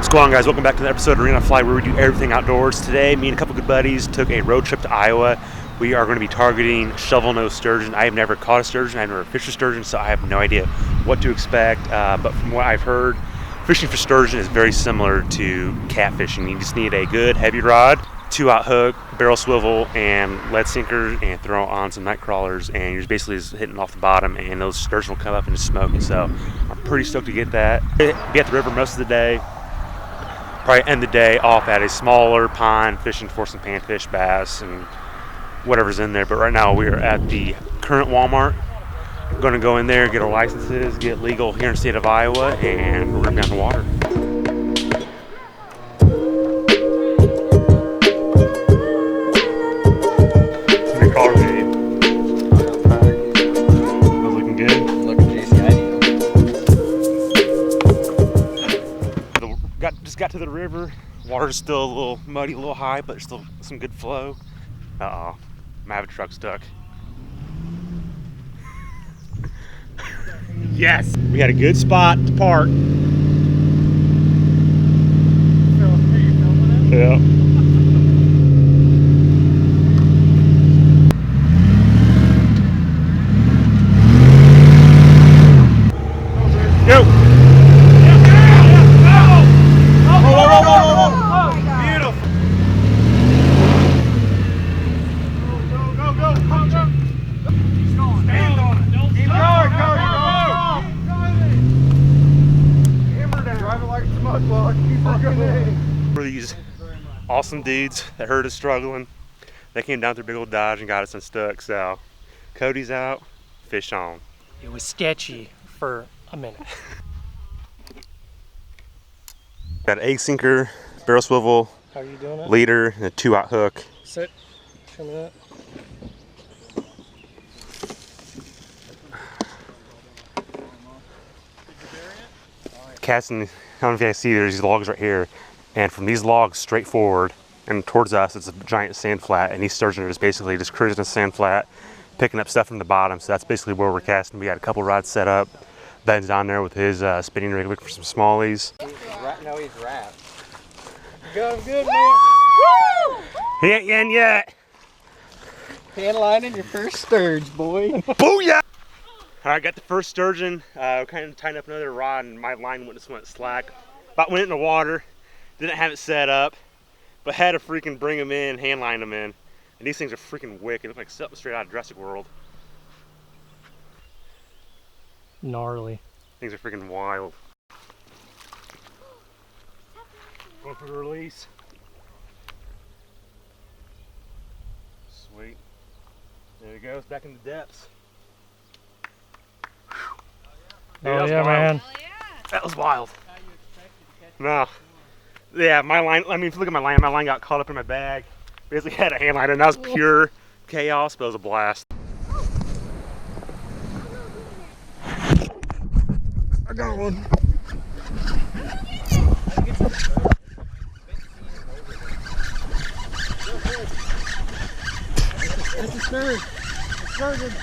going on, guys? Welcome back to the episode of Arena Fly, where we do everything outdoors. Today, me and a couple good buddies took a road trip to Iowa. We are going to be targeting shovel-nosed sturgeon. I have never caught a sturgeon. I've never fished a sturgeon, so I have no idea what to expect. But from what I've heard, fishing for sturgeon is very similar to catfishing. You just need a good heavy rod, 2-aught hook, barrel swivel, and lead sinker, and throw on some night crawlers, and you're basically just hitting off the bottom, and those sturgeon will come up and just smoke it. So I'm pretty stoked to get that. Be at the river most of the day. Probably end the day off at a smaller pond fishing for some panfish, bass, and whatever's in there. But right now we are at the current Walmart. We're going to go in there, get our licenses, get legal here in the state of Iowa, and we're going to be on the water. Pretty car made. That's looking good. Looking juicy. Just got to the river. Water's still a little muddy, a little high, but there's still some good flow. Uh-oh, I have a truck stuck. Yes! We had a good spot to park. Yeah. Go! For these awesome dudes that heard us struggling, they came down through big old Dodge and got us unstuck. So Cody's out, fish on. It was sketchy for a minute. Got an egg sinker, barrel swivel, How are you doing it? leader, and a 2-aught hook. Sit. Show me that. Casting, I don't know if you guys see, there's these logs right here, and from these logs straight forward and towards us, it's a giant sand flat, and these sturgeon are just basically just cruising a sand flat, picking up stuff from the bottom. So that's basically where we're casting. We got a couple rods set up. Ben's down there with his spinning rig looking for some smallies. No, he's wrapped. You got him good, man. Woo! He ain't in yet. Hand lining your first sturge, boy. Booyah! All right, got the first sturgeon. Kind of tying up another rod, and my line just went slack. About went in the water, didn't have it set up, but had to freaking bring them in, hand line them in. And these things are freaking wicked. They look like something straight out of Jurassic World. Gnarly. Things are freaking wild. Going for the release. Sweet. There it goes, back in the depths. Dude, Oh yeah, man. That was wild. No. Yeah, my line, I mean, if you look at my line got caught up in my bag. Basically had a hand line, and that was pure chaos, but it was a blast. I got one. That's a sturge. A sturgeon.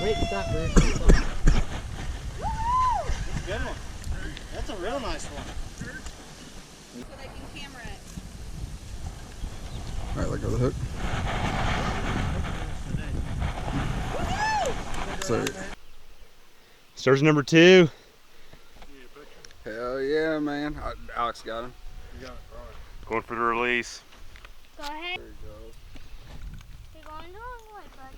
Wait, stop, man. Good one. That's a real nice one. So they can camera it. Alright, let go of the hook. So, Sturgeon number 2. hell yeah, man. Alex got him. Going for the release. Go ahead. There he goes. You're going the wrong way, buddy.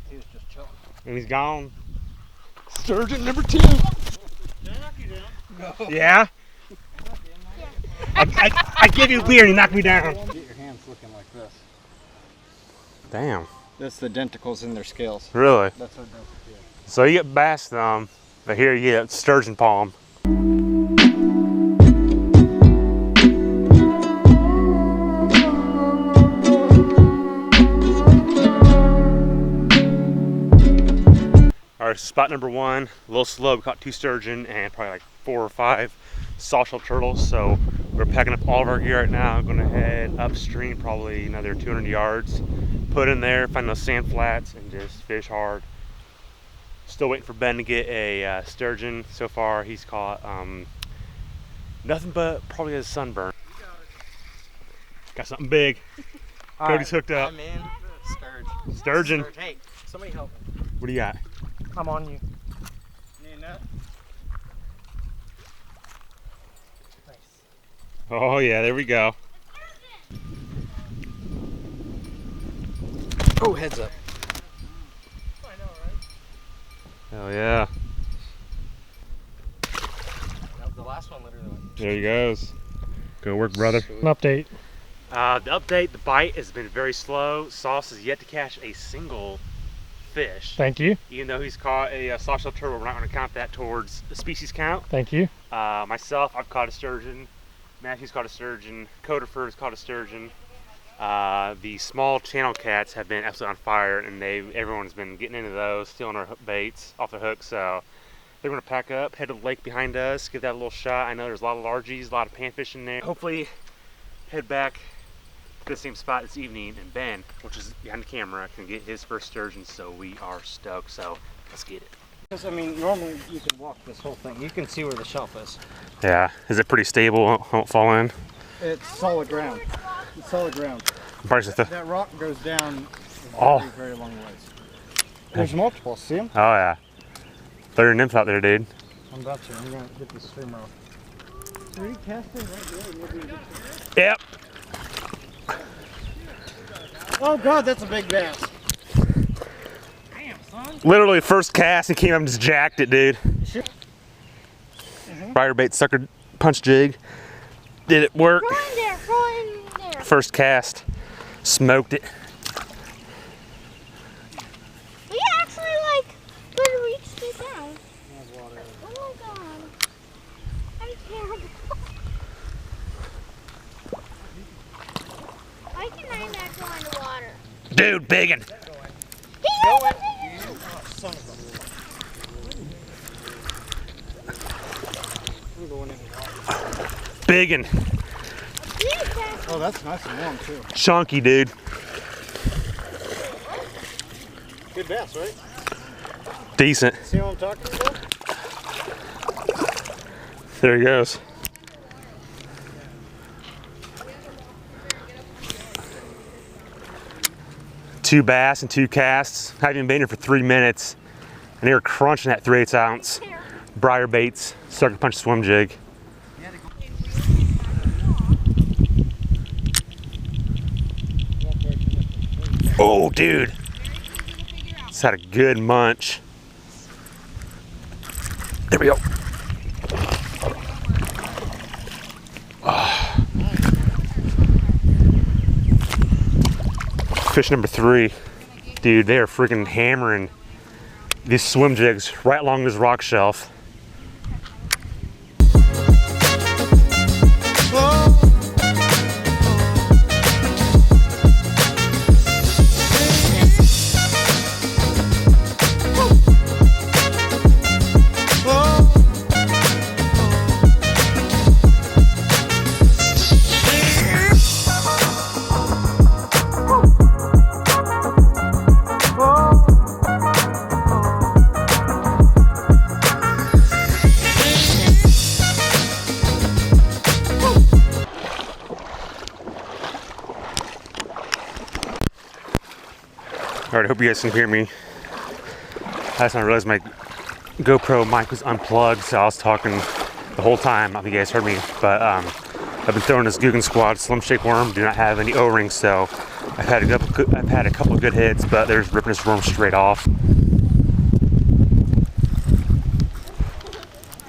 He was just chilling. And he's gone. Sturgeon number 2. Did I knock you down? No. Yeah? I give you weird, you knock me down. Get your hands looking like this. Damn. That's the denticles in their scales. Really? That's what denticles is. So you get bass thumb, but here you get sturgeon palm. All right, so spot number 1, a little slow. We caught 2 sturgeon and probably like 4 or 5 soft-shell turtles. So we're packing up all of our gear right now. I'm gonna head upstream probably another 200 yards, put in there, find those sand flats, and just fish hard. Still waiting for Ben to get a sturgeon. So far he's caught Nothing but probably a sunburn. Got something big. Cody's hooked up. I'm in. Sturgeon. Sturgeon. Hey, somebody help me. What do you got? I'm on you. Need a nut? Nice. Oh yeah, there we go. Oh, heads up. I know, right? Hell yeah. Nope, the last one literally went. There he goes. Good work, brother. An update. The update, the bite has been very slow. Sauce has yet to catch a single fish. Thank you. Even though he's caught a softshell turtle, we're not going to count that towards the species count. Thank you. Myself, I've caught a sturgeon. Matthew's caught a sturgeon. Coderford's caught a sturgeon. The small channel cats have been absolutely on fire, and everyone's been getting into those, stealing our baits off the hook. So they're going to pack up, head to the lake behind us, give that a little shot. I know there's a lot of largies, a lot of panfish in there. Hopefully head back to the same spot this evening, and Ben, which is behind the camera, can get his first sturgeon, so we are stoked. So let's get it. Because, I mean, normally you can walk this whole thing. You can see where the shelf is. Yeah, is it pretty stable? Won't fall in? It's solid ground. It's solid ground. That rock goes down a very, very long ways. There's multiple, see them? Oh yeah. Throw your nymph out there, dude. I'm about to. I'm going to get the streamer off. 3 casting right there. Yep. Oh God, that's a big bass. Literally first cast, he came up and just jacked it, dude. Briar bait sucker punch jig. Did it work? Throw in there, throw in there. First cast. Smoked it. We actually could reach this down. Oh my god. I'm terrible. Why can I not go in the water? Dude, biggin'. Biggin'. Oh, that's nice and long too. Chunky, dude. Good bass, right? Decent. See what I'm talking about? There he goes. Two bass and 2 casts. Haven't been here for 3 minutes, and they were crunching that 3/8 ounce briar baits, sucker punch swim jig. Oh, dude. It's had a good munch. There we go. Fish number 3. Dude, they are freaking hammering these swim jigs right along this rock shelf. Alright, I hope you guys can hear me. Last time I realized my GoPro mic was unplugged, so I was talking the whole time. I don't think you guys heard me, but I've been throwing this Guggen Squad Slim Shake worm. Do not have any O-rings, so I've had a couple of good hits, but they're just ripping this worm straight off.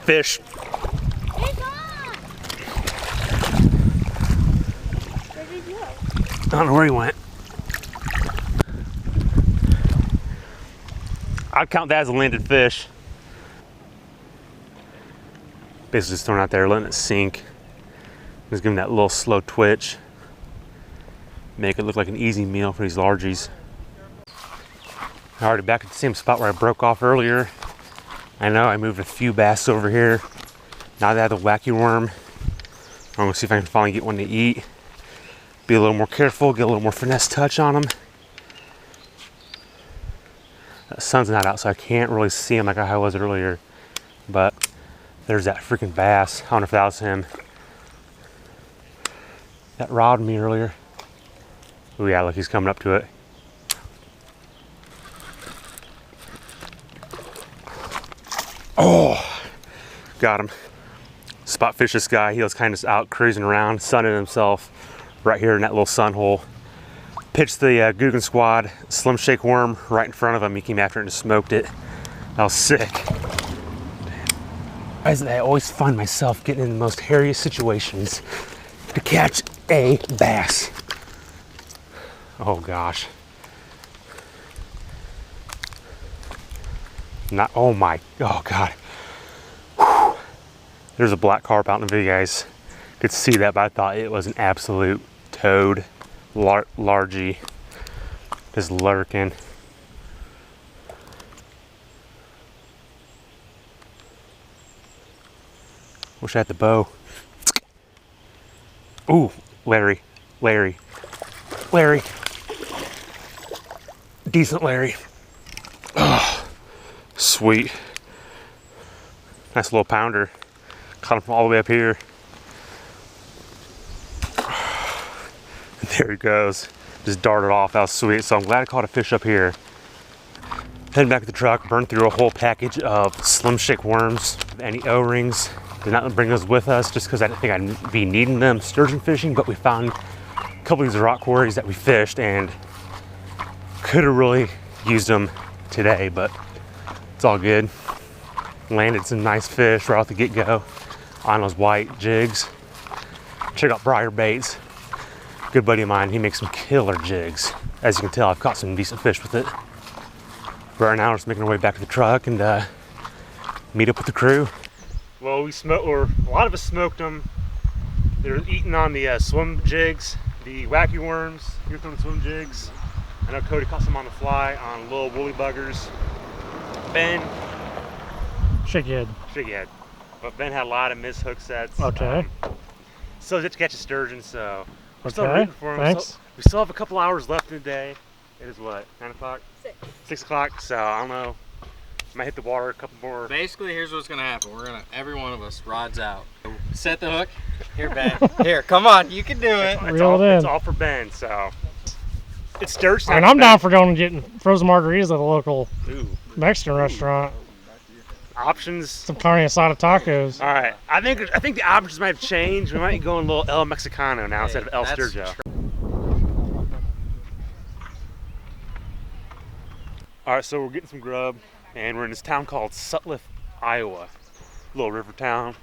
Fish. It's on! Where did he go? I don't know where he went. I'd count that as a landed fish. Basically just throwing it out there, letting it sink. Just giving that little slow twitch. Make it look like an easy meal for these largies. Already back at the same spot where I broke off earlier. I know I moved a few bass over here. Now that I have the wacky worm, I'm gonna see if I can finally get one to eat. Be a little more careful, get a little more finesse touch on them. The sun's not out, so I can't really see them like I was earlier. But There's that freaking bass. I don't know if that was him. That robbed me earlier. Oh yeah, look, he's coming up to it. Oh, got him. Spot fish this guy. He was kind of out cruising around, sunning himself right here in that little sun hole. Pitched the Guggen Squad Slim Shake worm right in front of him. He came after it and smoked it. That was sick. I always find myself getting in the most hairiest situations to catch a bass. Oh gosh. Oh God. Whew. There's a black carp out in the video, guys. Could see that, but I thought it was an absolute toad. Largy. Just lurking. Wish I had the bow. Ooh, Larry. Decent Larry. Oh, sweet. Nice little pounder. Caught him from all the way up here. There he goes. Just darted off. That was sweet. So I'm glad I caught a fish up here. Heading back to the truck, burned through a whole package of Slim Shake worms. Any O-rings. Did not bring those with us just because I didn't think I'd be needing them sturgeon fishing, but we found a couple of these rock quarries that we fished and could have really used them today, but it's all good. Landed some nice fish right off the get-go on those white jigs. Check out Briar Baits. Good buddy of mine, he makes some killer jigs. As you can tell, I've caught some decent fish with it. Right now, we're just making our way back to the truck and meet up with the crew. Well, a lot of us smoked them. They're eating on the swim jigs, the wacky worms. You're throwing swim jigs. I know Cody caught some on the fly on little woolly buggers. Ben. Shake your head. But Ben had a lot of missed hook sets. Okay. So just to catch a sturgeon, so we're still Okay, rooting for him. thanks. So we still have a couple hours left in the day. It is what, 9 o'clock? 6 o'clock, so I don't know. Might hit the water a couple more. Basically, here's what's gonna happen. Every one of us rods out. Set the hook. Here, Ben. Here, come on, you can do it. It's all for Ben, so. It's sturgeon. And I'm down for going and getting frozen margaritas at the local Ooh. Mexican restaurant. Options. Some carne asada tacos. All right, I think the options might have changed. We might be going a little El Mexicano now instead of El Sturgio. All right, so we're getting some grub, and we're in this town called Sutliff, Iowa. Little river town,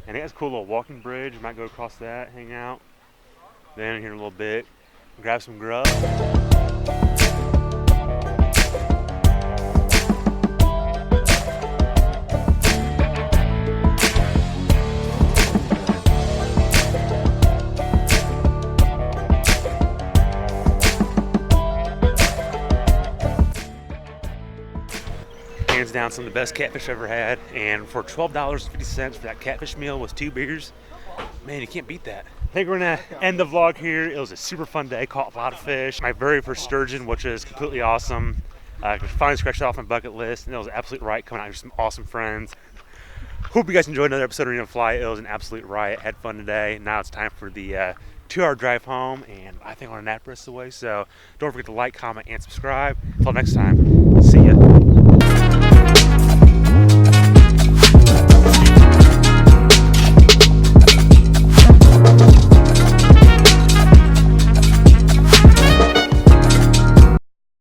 and it has a cool little walking bridge. We might go across that, hang out. Then in here in a little bit, grab some grub. Hands down, some of the best catfish I've ever had, and for $12.50 for that catfish meal with 2 beers, man, you can't beat that. I think we're gonna end the vlog here. It was a super fun day, caught a lot of fish. My very first sturgeon, which is completely awesome. I finally scratched it off my bucket list, and it was absolute riot coming out with some awesome friends. Hope you guys enjoyed another episode of Arena Fly. It was an absolute riot. Had fun today. Now it's time for the 2-hour drive home, and I think we're gonna nap the rest of the way. So don't forget to like, comment, and subscribe. Until next time.